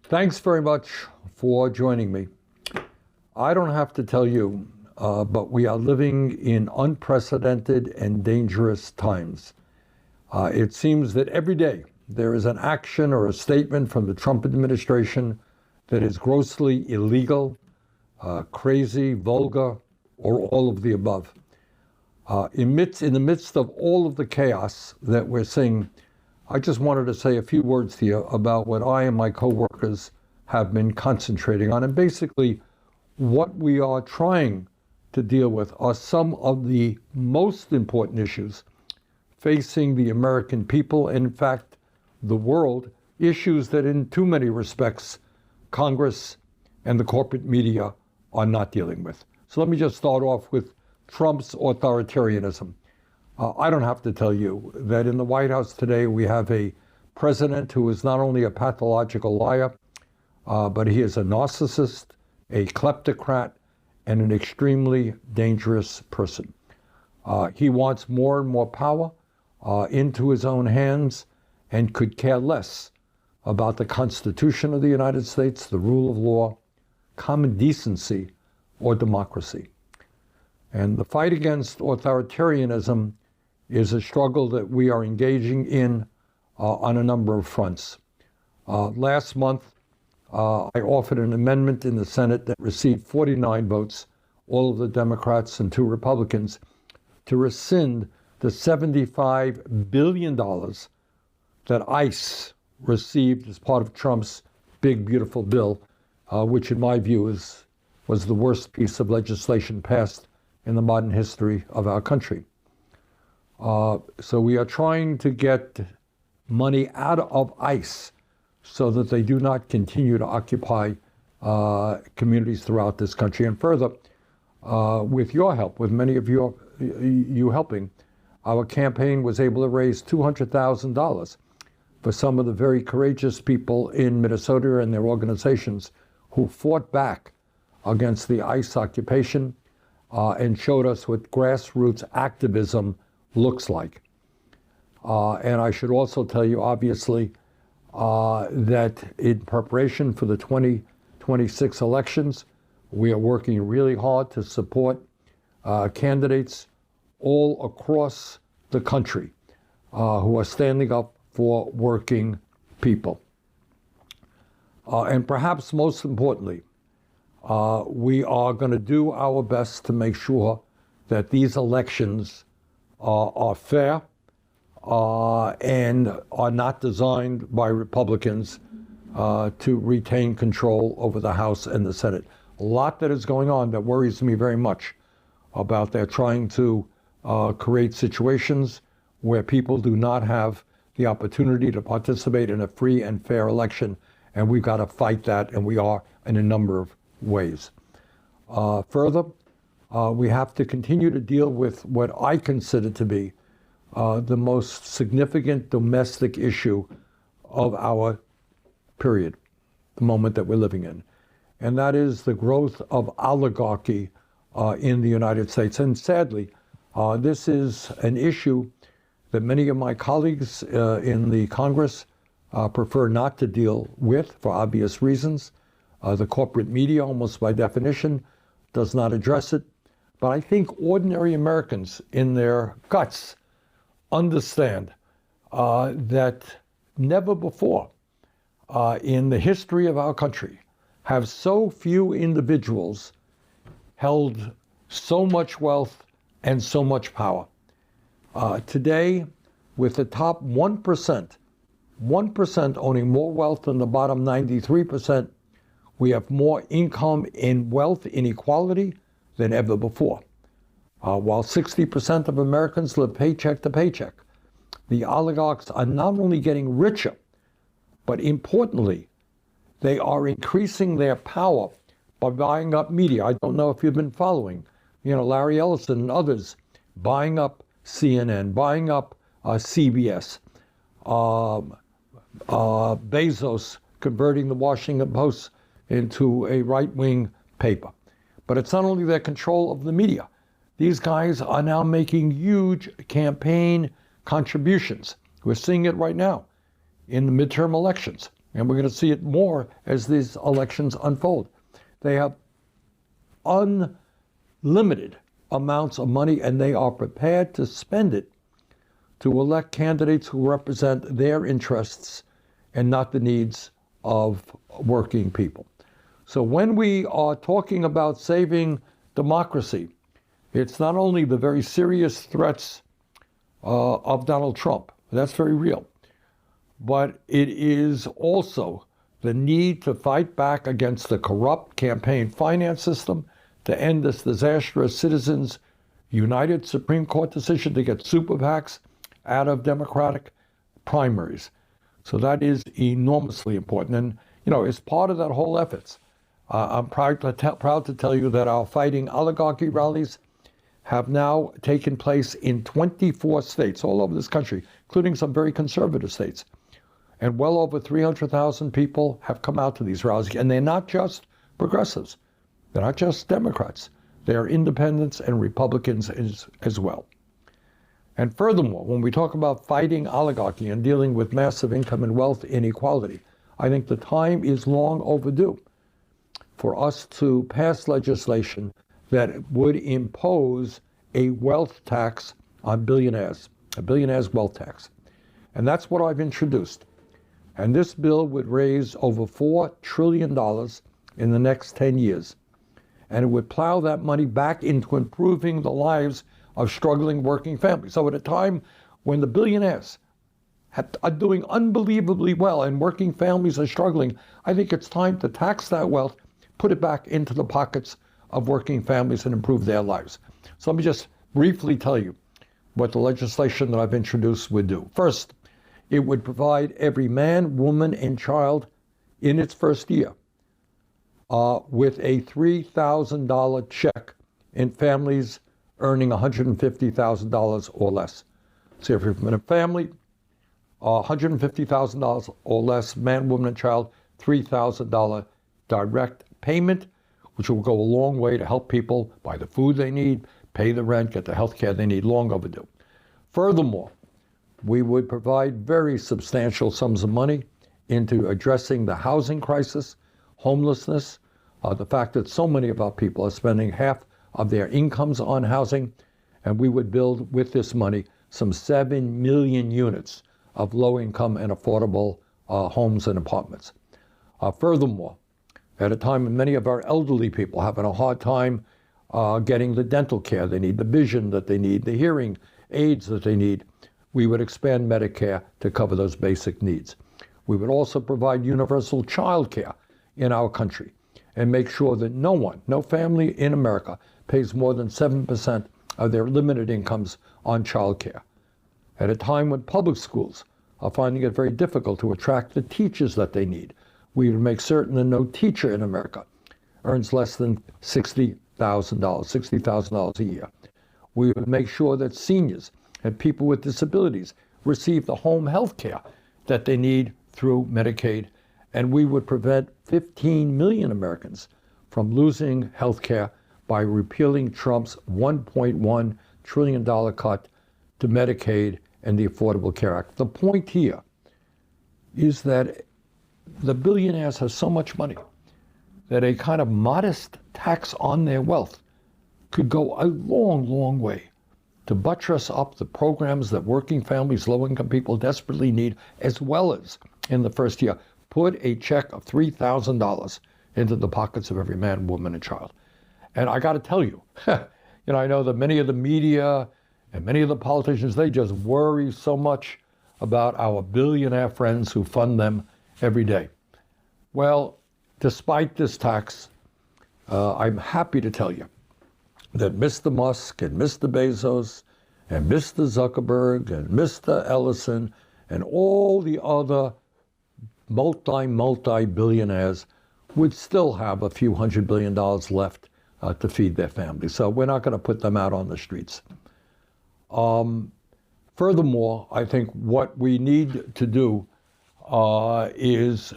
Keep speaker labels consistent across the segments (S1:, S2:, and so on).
S1: Thanks very much for joining me. I don't have to tell you, but we are living in unprecedented and dangerous times. It seems that every day there is an action or a statement from the Trump administration that is grossly illegal, crazy, vulgar, or all of the above. In the midst of all of the chaos that we're seeing, I just wanted to say a few words to you about what I and my coworkers have been concentrating on. And basically, what we are trying to deal with are some of the most important issues facing the American people, and in fact, the world, issues that in too many respects, Congress and the corporate media are not dealing with. So let me just start off with Trump's authoritarianism. I don't have to tell you that in the White House today, we have a president who is not only a pathological liar, but he is a narcissist, a kleptocrat, and an extremely dangerous person. He wants more and more power into his own hands and could care less about the Constitution of the United States, the rule of law, common decency, or democracy. And the fight against authoritarianism is a struggle that we are engaging in on a number of fronts. Last month, I offered an amendment in the Senate that received 49 votes, all of the Democrats and 2 Republicans, to rescind the $75 billion that ICE received as part of Trump's big, beautiful bill, which in my view was the worst piece of legislation passed in the modern history of our country. So we are trying to get money out of ICE so that they do not continue to occupy communities throughout this country. And further, with your help, with many of you helping, our campaign was able to raise $200,000 for some of the very courageous people in Minnesota and their organizations who fought back against the ICE occupation and showed us what grassroots activism looks like. And I should also tell you, obviously, that in preparation for the 2026 elections, we are working really hard to support candidates all across the country who are standing up for working people. And perhaps most importantly, we are going to do our best to make sure that these elections are fair and are not designed by Republicans to retain control over the House and the Senate. A lot that is going on that worries me very much about their trying to create situations where people do not have the opportunity to participate in a free and fair election. And we've got to fight that, and we are in a number of ways. Further, we have to continue to deal with what I consider to be the most significant domestic issue of our period, the moment that we're living in. And that is the growth of oligarchy in the United States. And sadly, this is an issue that many of my colleagues in the Congress prefer not to deal with for obvious reasons. The corporate media, almost by definition, does not address it. But I think ordinary Americans in their guts understand that never before in the history of our country have so few individuals held so much wealth and so much power. Today, with the top 1% owning more wealth than the bottom 93%, we have more income and wealth inequality than ever before. While 60% of Americans live paycheck to paycheck, the oligarchs are not only getting richer, but importantly, they are increasing their power by buying up media. I don't know if you've been following, Larry Ellison and others buying up CNN, buying up CBS, Bezos converting the Washington Post into a right-wing paper. But it's not only their control of the media. These guys are now making huge campaign contributions. We're seeing it right now in the midterm elections. and we're going to see it more as these elections unfold. They have unlimited amounts of money, and they are prepared to spend it to elect candidates who represent their interests and not the needs of working people. So when we are talking about saving democracy, it's not only the very serious threats of Donald Trump, that's very real, but it is also the need to fight back against the corrupt campaign finance system, to end this disastrous Citizens United Supreme Court decision to get super PACs out of Democratic primaries. So that is enormously important. And, as part of that whole effort, I'm proud to tell you that our Fighting Oligarchy rallies have now taken place in 24 states all over this country, including some very conservative states. And well over 300,000 people have come out to these rallies. And they're not just progressives. They're not just Democrats. They are independents and Republicans as well. And furthermore, when we talk about fighting oligarchy and dealing with massive income and wealth inequality, I think the time is long overdue for us to pass legislation that would impose a wealth tax on billionaires, a billionaire's wealth tax. And that's what I've introduced. And this bill would raise over $4 trillion in the next 10 years. And it would plow that money back into improving the lives of struggling working families. So at a time when the billionaires are doing unbelievably well and working families are struggling, I think it's time to tax that wealth, put it back into the pockets of working families and improve their lives. So let me just briefly tell you what the legislation that I've introduced would do. First, it would provide every man, woman, and child in its first year with a $3,000 check in families earning $150,000 or less. So if you're from a family, $150,000 or less, man, woman, and child, $3,000 direct payment, which will go a long way to help people buy the food they need, pay the rent, get the health care they need, long overdue. Furthermore, we would provide very substantial sums of money into addressing the housing crisis, homelessness, the fact that so many of our people are spending half of their incomes on housing, and we would build with this money some 7 million units of low-income and affordable homes and apartments. Furthermore, at a time when many of our elderly people are having a hard time getting the dental care they need, the vision that they need, the hearing aids that they need, we would expand Medicare to cover those basic needs. We would also provide universal child care in our country and make sure that no family in America pays more than 7% of their limited incomes on child care. At a time when public schools are finding it very difficult to attract the teachers that they need, we would make certain that no teacher in America earns less than $60,000 a year. We would make sure that seniors and people with disabilities receive the home health care that they need through Medicaid, and we would prevent 15 million Americans from losing health care by repealing Trump's $1.1 trillion cut to Medicaid and the Affordable Care Act. The point here is that the billionaires have so much money that a kind of modest tax on their wealth could go a long, long way to buttress up the programs that working families, low-income people desperately need, as well as, in the first year, put a check of $3,000 into the pockets of every man, woman, and child. And I got to tell you, I know that many of the media and many of the politicians, they just worry so much about our billionaire friends who fund them every day. Well, despite this tax, I'm happy to tell you that Mr. Musk and Mr. Bezos and Mr. Zuckerberg and Mr. Ellison and all the other multi-billionaires would still have a few $100 billion left to feed their families. So we're not going to put them out on the streets. Furthermore, I think what we need to do is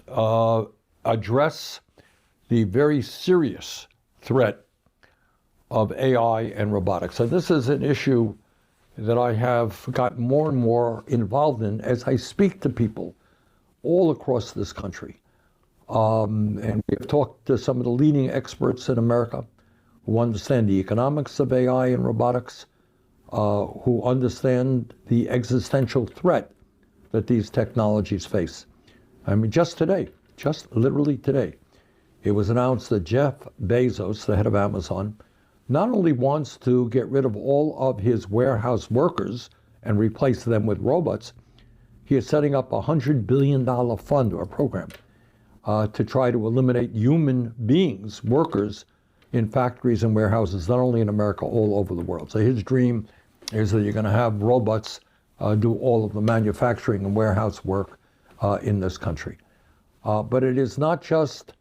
S1: address the very serious threat of AI and robotics. So this is an issue that I have gotten more and more involved in as I speak to people all across this country. And we have talked to some of the leading experts in America who understand the economics of AI and robotics, who understand the existential threat that these technologies face. I mean, just today, just literally today, it was announced that Jeff Bezos, the head of Amazon, not only wants to get rid of all of his warehouse workers and replace them with robots, he is setting up a $100 billion fund or program to try to eliminate human beings, workers, in factories and warehouses, not only in America, all over the world. So his dream is that you're going to have robots do all of the manufacturing and warehouse work in this country. But it is not just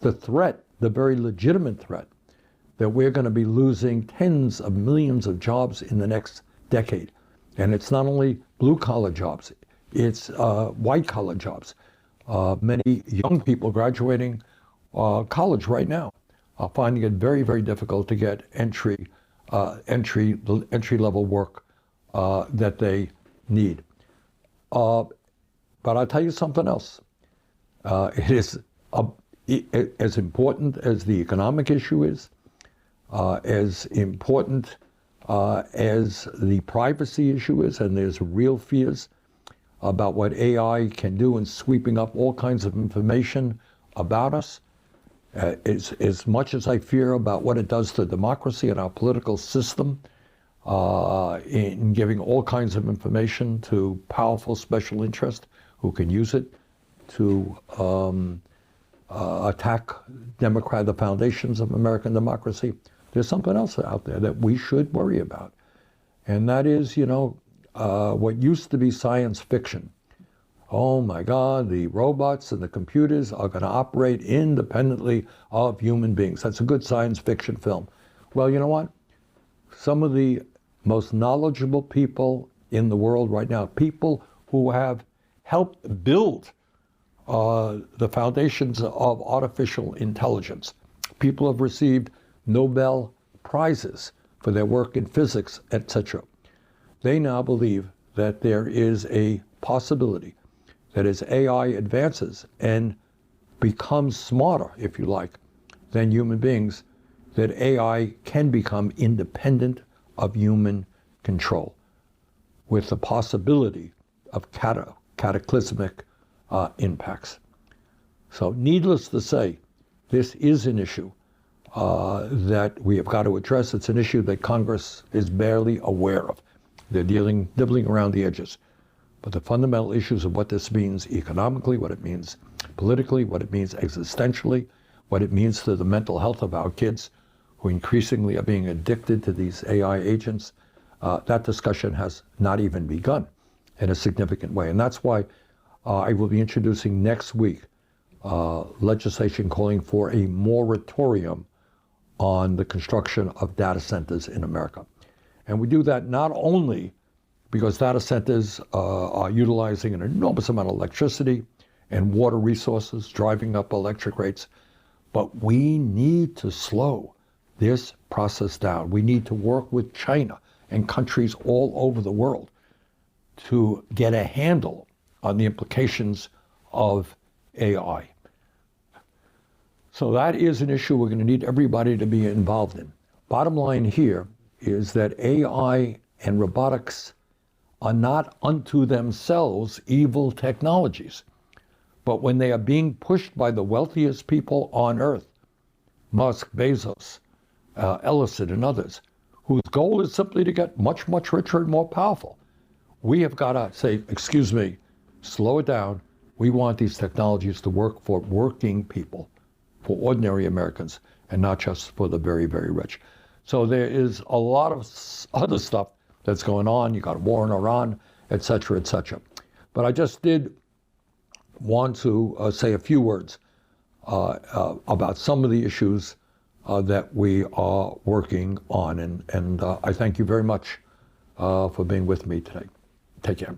S1: the threat, the very legitimate threat, that we're going to be losing tens of millions of jobs in the next decade. And it's not only blue-collar jobs, it's white-collar jobs. Many young people graduating college right now are finding it very, very difficult to get entry-level work that they need. But I'll tell you something else. It is as important as the economic issue is, as important as the privacy issue is, and there's real fears about what AI can do in sweeping up all kinds of information about us. As much as I fear about what it does to democracy and our political system, in giving all kinds of information to powerful special interests who can use it to attack the foundations of American democracy, there's something else out there that we should worry about. And that is, what used to be science fiction. Oh my God, the robots and the computers are going to operate independently of human beings. That's a good science fiction film. Well, you know what? Some of the most knowledgeable people in the world right now, people who have helped build the foundations of artificial intelligence, people have received Nobel Prizes for their work in physics, etc. They now believe that there is a possibility that as AI advances and becomes smarter, if you like, than human beings, that AI can become independent of human control, with the possibility of cataclysmic impacts. So needless to say, this is an issue that we have got to address. It's an issue that Congress is barely aware of. They're dibbling around the edges. But the fundamental issues of what this means economically, what it means politically, what it means existentially, what it means to the mental health of our kids who increasingly are being addicted to these AI agents, that discussion has not even begun in a significant way. And that's why I will be introducing next week legislation calling for a moratorium on the construction of data centers in America. And we do that not only because data centers are utilizing an enormous amount of electricity and water resources, driving up electric rates, but we need to slow this process down. We need to work with China and countries all over the world to get a handle on the implications of AI. So that is an issue we're going to need everybody to be involved in. Bottom line here is that AI and robotics are not unto themselves evil technologies. But when they are being pushed by the wealthiest people on earth, Musk, Bezos, Ellison, and others, whose goal is simply to get much, much richer and more powerful, we have got to say, excuse me, slow it down. We want these technologies to work for working people, for ordinary Americans, and not just for the very, very rich. So there is a lot of other stuff that's going on. You got a war in Iran, et cetera, et cetera. But I just did want to say a few words about some of the issues that we are working on. And I thank you very much for being with me today. Take care.